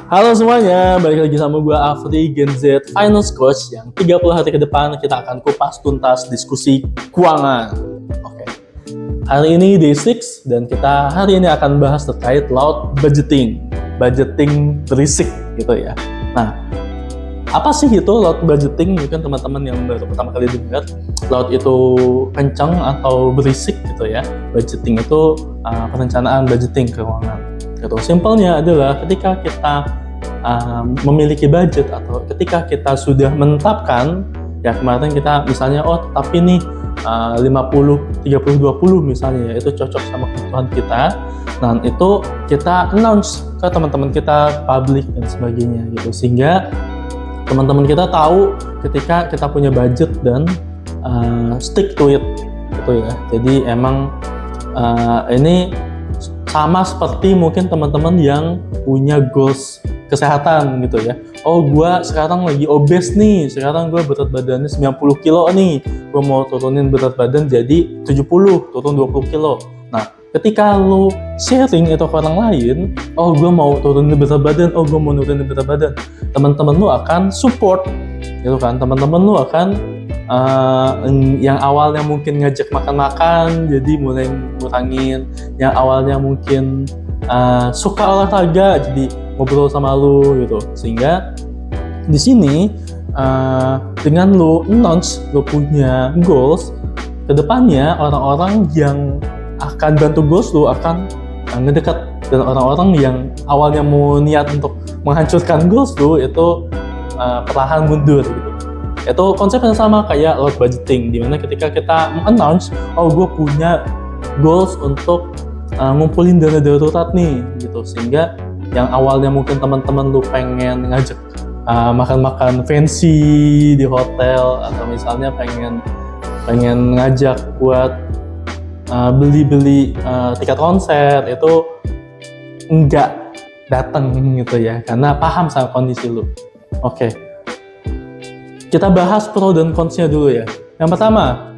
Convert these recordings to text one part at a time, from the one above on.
Halo semuanya, balik lagi sama gue Afri, Gen Z Finance Coach yang 30 hari ke depan kita akan kupas tuntas diskusi keuangan. Oke. Hari ini day 6 dan kita hari ini akan bahas terkait loud budgeting berisik gitu ya. Nah, apa sih itu loud budgeting? Mungkin teman-teman yang baru pertama kali dengar, loud itu kencang atau berisik gitu ya. Budgeting itu perencanaan budgeting keuangan. Gitu. Simpelnya adalah ketika kita memiliki budget atau ketika kita sudah menetapkan, ya kemarin kita misalnya tapi nih 50, 30, 20 misalnya ya, itu cocok sama kebutuhan kita, dan itu kita announce ke teman-teman kita, public dan sebagainya gitu, sehingga teman-teman kita tahu ketika kita punya budget dan stick to it gitu ya. Jadi emang ini sama seperti mungkin teman-teman yang punya goals kesehatan gitu ya. Gue sekarang lagi obes nih, sekarang gue berat badannya 90 kilo nih, gue mau turunin berat badan jadi 70, turun 20 kilo. Nah, ketika lo sharing itu ke orang lain, gue mau turunin berat badan, gue mau nurunin berat badan, teman-teman lo akan support gitu kan. Teman-teman lo akan yang awalnya mungkin ngajak makan-makan jadi mulai ngurangin, yang awalnya mungkin suka olahraga jadi ngobrol sama lu gitu. Sehingga di sini dengan lu announce lu punya goals, kedepannya orang-orang yang akan bantu goals lu akan ngedekat, dan orang-orang yang awalnya mau niat untuk menghancurkan goals lu itu perlahan mundur gitu. Itu konsepnya sama kayak load budgeting, dimana ketika kita announce gue punya goals untuk ngumpulin dana darurat nih gitu, sehingga yang awalnya mungkin teman-teman lu pengen ngajak makan-makan fancy di hotel, atau misalnya pengen ngajak buat beli-beli tiket konser, itu enggak datang gitu ya, karena paham sama kondisi lu. Oke. Kita bahas pro dan cons-nya dulu ya. Yang pertama,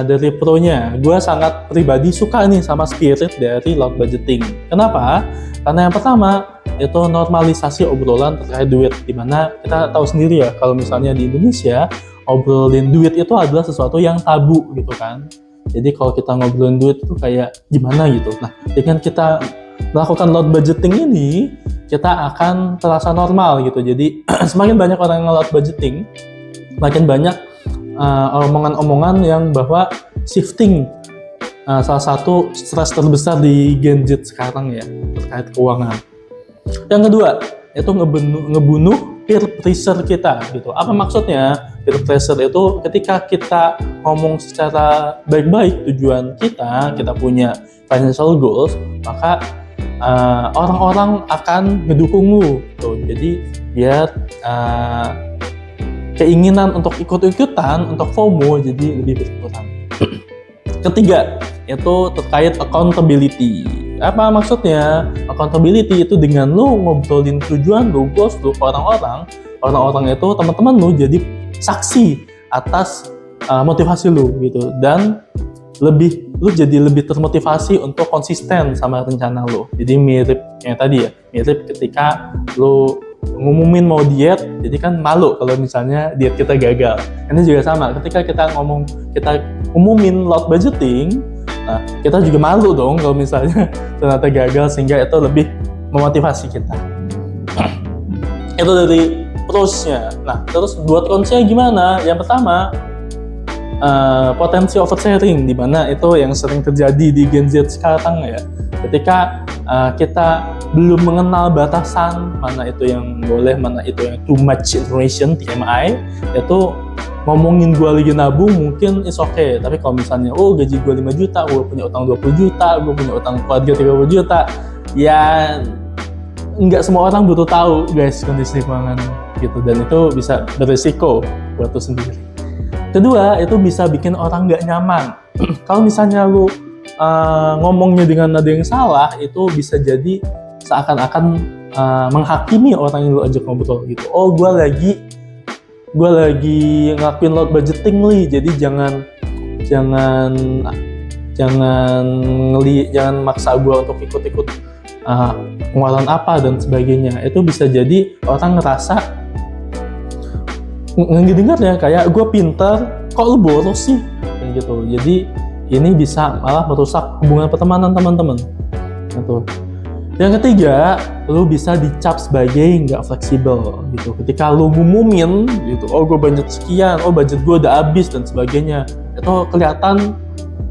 dari pro-nya, gue sangat pribadi suka nih sama spirit dari loud budgeting. Kenapa? Karena yang pertama, itu normalisasi obrolan terkait duit. Dimana kita tahu sendiri ya, kalau misalnya di Indonesia, obrolin duit itu adalah sesuatu yang tabu gitu kan. Jadi kalau kita ngobrolin duit itu kayak gimana gitu. Nah, dengan kita melakukan loud budgeting ini, kita akan terasa normal gitu. Jadi semakin banyak orang yang loud budgeting, makin banyak omongan-omongan yang bahwa shifting salah satu stres terbesar di Gen Z sekarang ya, terkait keuangan. Yang kedua, itu ngebunuh peer pressure kita gitu. Apa maksudnya? Peer pressure itu ketika kita ngomong secara baik-baik tujuan kita punya financial goals, maka orang-orang akan ngedukung lu tuh. Jadi biar keinginan untuk ikut-ikutan, untuk FOMO jadi lebih berkurang. Ketiga, itu terkait accountability. Apa maksudnya? Accountability itu dengan lu ngobrolin tujuan lu, goals lu ke orang-orang itu teman-teman lu jadi saksi atas motivasi lu gitu, dan lu jadi lebih termotivasi untuk konsisten sama rencana lu. Jadi mirip yang tadi ya, mirip ketika lu ngumumin mau diet, jadi kan malu kalau misalnya diet kita gagal. Ini juga sama, ketika kita umumin loud budgeting, nah kita juga malu dong kalau misalnya ternyata gagal, sehingga itu lebih memotivasi kita. Itu dari pros-nya. Nah, terus buat cons-nya gimana? Yang pertama, potensi oversharing, di mana itu yang sering terjadi di Gen Z sekarang ya. Ketika kita belum mengenal batasan mana itu yang boleh, mana itu yang too much information, TMI, itu ngomongin gue lagi nabung mungkin is okay. Tapi kalau misalnya gaji gue 5 juta, gue punya utang 20 juta, gue punya utang keluarga 30 juta, ya nggak semua orang butuh tahu guys kondisi keuangan gitu, dan itu bisa berisiko buat lu sendiri. Kedua, itu bisa bikin orang nggak nyaman. Kalau misalnya lu ngomongnya dengan nada yang salah, itu bisa jadi seakan-akan menghakimi orang yang lu ajak ngobrol gitu. Gue lagi ngelakuin load budgeting nih, jadi jangan maksa gue untuk ikut pengeluaran apa dan sebagainya. Itu bisa jadi orang ngerasa ngedengar ya kayak gue pinter, kok lu boros sih, kayak gitu. Jadi ini bisa malah merusak hubungan pertemanan teman-teman. Gitu. Yang ketiga, lu bisa dicap sebagai nggak fleksibel gitu. Ketika lu ngumumin gitu, oh gue budget sekian, oh budget gue udah habis dan sebagainya, itu kelihatan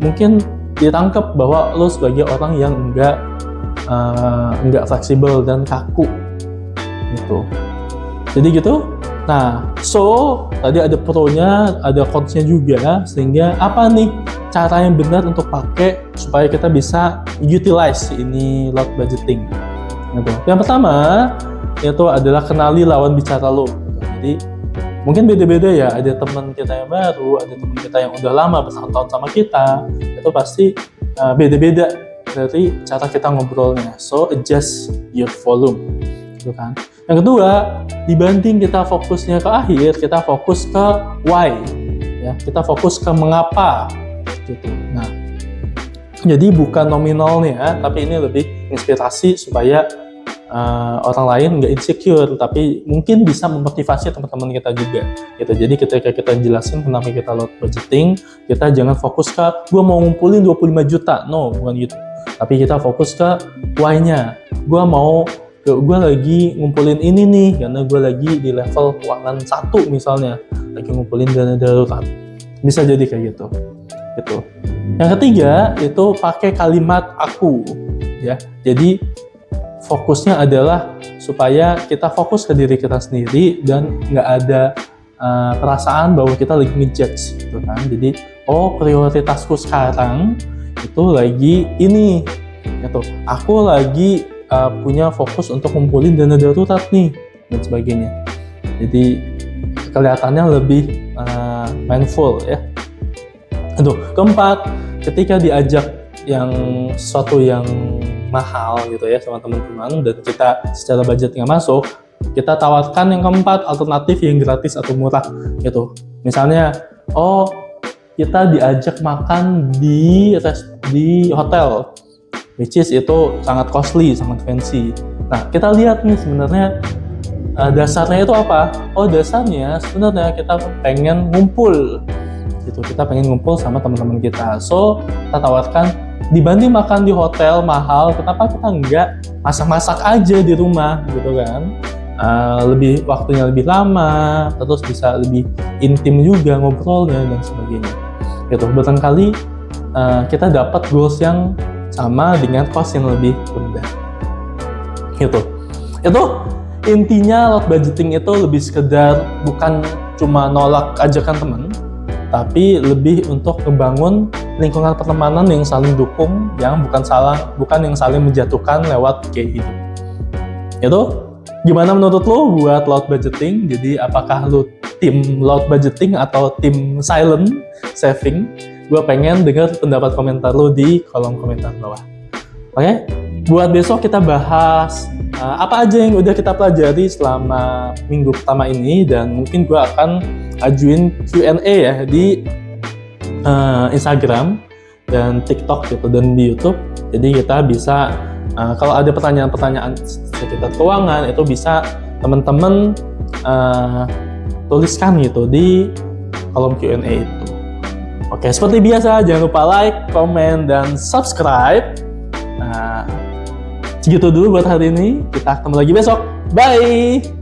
mungkin ditangkap bahwa lu sebagai orang yang nggak fleksibel dan kaku gitu. Jadi gitu. Nah, so tadi ada pro-nya, ada cons-nya juga, sehingga apa nih cara yang benar untuk pakai supaya kita bisa utilize ini load budgeting gitu. Yang pertama itu adalah kenali lawan bicara lo gitu. Jadi mungkin beda-beda ya, ada teman kita yang baru, ada teman kita yang udah lama bertahun-tahun sama kita, itu pasti beda-beda dari cara kita ngobrolnya. So adjust your volume gitu kan. Yang kedua, dibanding kita fokusnya ke akhir, kita fokus ke why, ya, kita fokus ke mengapa, gitu. Nah, jadi bukan nominalnya, tapi ini lebih inspirasi supaya orang lain nggak insecure, tapi mungkin bisa memotivasi teman-teman kita juga, gitu. Jadi ketika kita jelasin kenapa kita load budgeting, kita jangan fokus ke gue mau ngumpulin 25 juta, no, bukan gitu. Tapi kita fokus ke why-nya, gue lagi ngumpulin ini nih karena gue lagi di level keuangan 1 misalnya, lagi ngumpulin dana darurat, bisa jadi kayak gitu. Yang ketiga itu pakai kalimat aku, ya. Jadi fokusnya adalah supaya kita fokus ke diri kita sendiri dan nggak ada perasaan bahwa kita lagi ngejudge gitu kan. Jadi prioritasku sekarang itu lagi ini gitu, aku lagi punya fokus untuk ngumpulin dana darurat nih dan sebagainya. Jadi kelihatannya lebih mindful ya. Keempat, ketika diajak sesuatu yang mahal gitu ya sama teman-teman dan kita secara budget nggak masuk, kita tawarkan yang keempat, alternatif yang gratis atau murah gitu. Misalnya, kita diajak makan di hotel, which is itu sangat costly, sangat fancy. Nah, kita lihat nih sebenarnya dasarnya itu apa? Dasarnya sebenarnya kita pengen ngumpul gitu. Kita pengen ngumpul sama teman-teman kita. So, kita tawarkan dibanding makan di hotel mahal, kenapa kita nggak masak-masak aja di rumah gitu kan? Waktunya lebih lama, terus bisa lebih intim juga ngobrolnya dan sebagainya. Gitu. Barangkali kita dapat goals yang sama dengan cost yang lebih rendah. Gitu. Itu intinya load budgeting itu lebih sekedar bukan cuma nolak ajakan teman, tapi lebih untuk membangun lingkungan pertemanan yang saling dukung, yang bukan yang saling menjatuhkan lewat gaya hidup. Itu gimana menurut lo buat load budgeting? Jadi apakah lo tim load budgeting atau tim silent saving? Gue pengen dengar pendapat komentar lo di kolom komentar bawah. Oke? Buat besok kita bahas apa aja yang udah kita pelajari selama minggu pertama ini, dan mungkin gue akan ajuin Q&A ya di Instagram dan TikTok gitu, dan di YouTube. Jadi kita bisa kalau ada pertanyaan-pertanyaan sekitar keuangan itu bisa teman-teman tuliskan gitu di kolom Q&A itu. Oke, seperti biasa jangan lupa like, komen, dan subscribe. Segitu dulu buat hari ini. Kita ketemu lagi besok. Bye!